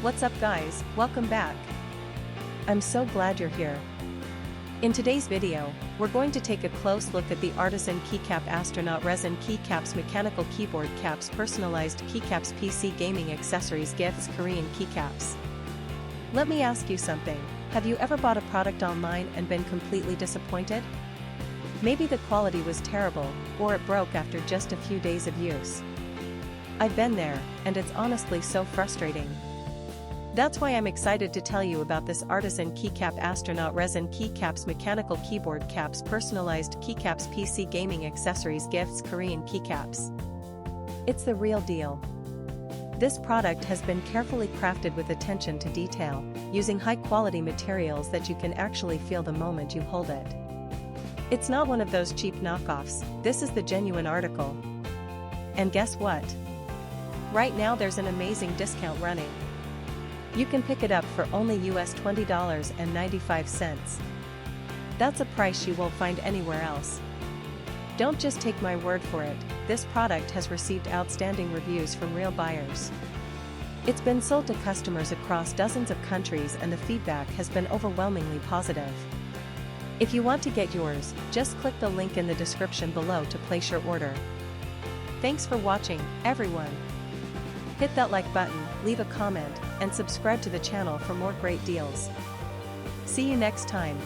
What's up guys, welcome back. I'm so glad you're here. In today's video, we're going to take a close look at the Artisan Keycap Astronaut Resin Keycaps mechanical keyboard caps, personalized Keycaps PC gaming accessories, gifts, Korean keycaps. Let me ask you something, have you ever bought a product online and been completely disappointed? Maybe the quality was terrible, or it broke after just a few days of use. I've been there, and it's honestly so frustrating. That's why I'm excited to tell you about this Artisan Keycap Astronaut Resin Keycaps mechanical keyboard caps, personalized Keycaps PC gaming accessories, gifts, Korean keycaps. It's the real deal. This product has been carefully crafted with attention to detail, using high-quality materials that you can actually feel the moment you hold it. It's not one of those cheap knockoffs, this is the genuine article. And guess what? Right now there's an amazing discount running. You can pick it up for only US $20.95. That's a price you won't find anywhere else. Don't just take my word for it, this product has received outstanding reviews from real buyers. It's been sold to customers across dozens of countries and the feedback has been overwhelmingly positive. If you want to get yours, just click the link in the description below to place your order. Thanks for watching, everyone. Hit that like button, leave a comment, and subscribe to the channel for more great deals. See you next time.